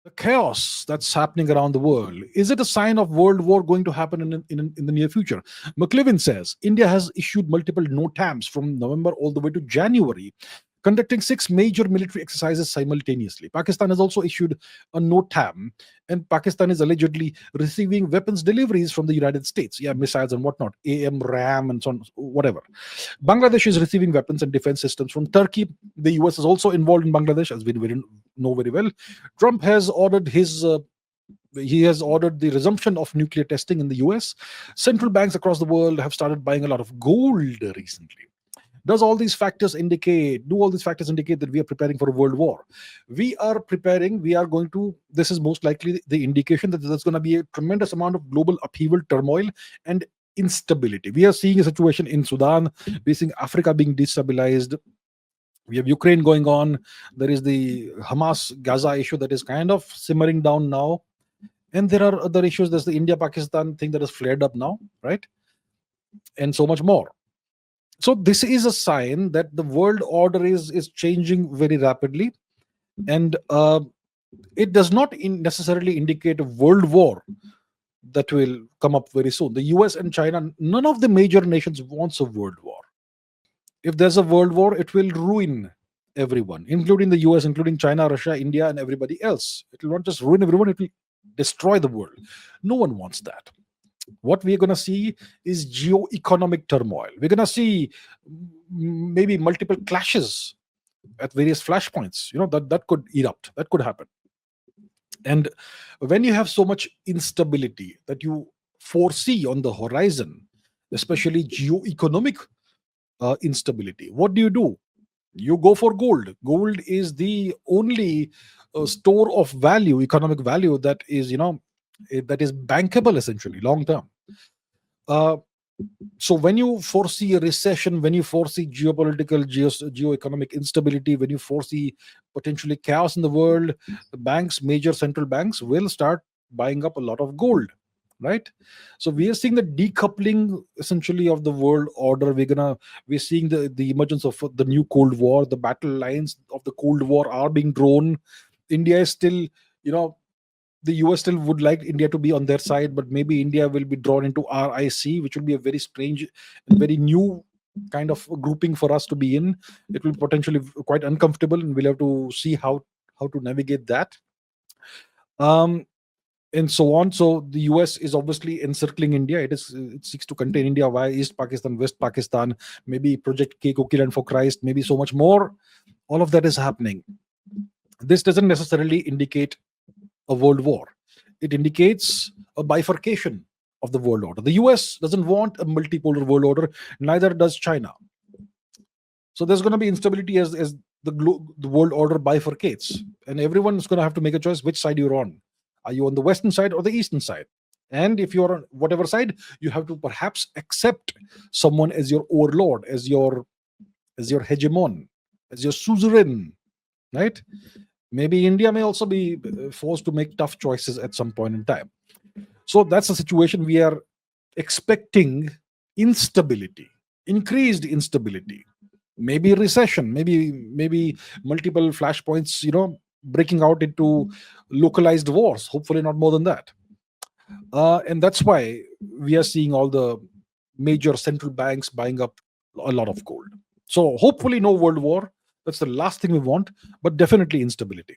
the chaos that's happening around the world, is it a sign of world war going to happen in the near future? McLevin says India has issued multiple NOTAMs from November all the way to January, conducting six major military exercises simultaneously. Pakistan has also issued a NOTAM, and Pakistan is allegedly receiving weapons deliveries from the United States. Yeah, missiles and whatnot, AM, RAM, and so on, whatever. Bangladesh is receiving weapons and defense systems from Turkey. The US is also involved in Bangladesh, as we know very well. Trump has ordered he has ordered the resumption of nuclear testing in the US. Central banks across the world have started buying a lot of gold recently. Do all these factors indicate that we are preparing for a world war? This is most likely the indication that there's going to be a tremendous amount of global upheaval, turmoil, and instability. We are seeing a situation in Sudan. We're seeing Africa being destabilized. We have Ukraine going on. There is the Hamas Gaza issue that is kind of simmering down now. And there are other issues. There's the India Pakistan thing that has flared up now, right? And so much more. So this is a sign that the world order is changing very rapidly. And it does not necessarily indicate a world war that will come up very soon. The US and China, none of the major nations wants a world war. If there's a world war, it will ruin everyone, including the US, including China, Russia, India, and everybody else. It will not just ruin everyone, it will destroy the world. No one wants that. What we're going to see is geo-economic turmoil. We're going to see maybe multiple clashes at various flashpoints. That could erupt. That could happen. And when you have so much instability that you foresee on the horizon, especially geo-economic instability, what do? You go for gold. Gold is the only store of value, economic value, that is bankable, essentially, long term. So when you foresee a recession, when you foresee geopolitical, geo-economic instability, when you foresee potentially chaos in the world, the major central banks will start buying up a lot of gold, right? So we are seeing the decoupling, essentially, of the world order. We're seeing the emergence of the new Cold War. The battle lines of the Cold War are being drawn. India is still, the US still would like India to be on their side, but maybe India will be drawn into RIC, which will be a very strange and very new kind of grouping for us to be in. It will potentially be quite uncomfortable, and we'll have to see how to navigate that. And so on. So the US is obviously encircling India. It seeks to contain India via East Pakistan, West Pakistan, maybe Project K, Coquille for Christ, maybe so much more. All of that is happening. This doesn't necessarily indicate a world war. It indicates a bifurcation of the world order. The US doesn't want a multipolar world order, neither does China. So there's going to be instability as the world order bifurcates, and everyone's going to have to make a choice which side you're on. Are you on the western side or the eastern side? And if you're on whatever side, you have to perhaps accept someone as your overlord, as your hegemon, as your suzerain, right? Maybe India may also be forced to make tough choices at some point in time. So that's the situation. We are expecting instability, increased instability, maybe recession, maybe multiple flashpoints, breaking out into localized wars, hopefully not more than that. And that's why we are seeing all the major central banks buying up a lot of gold. So hopefully no world war. That's the last thing we want, but definitely instability.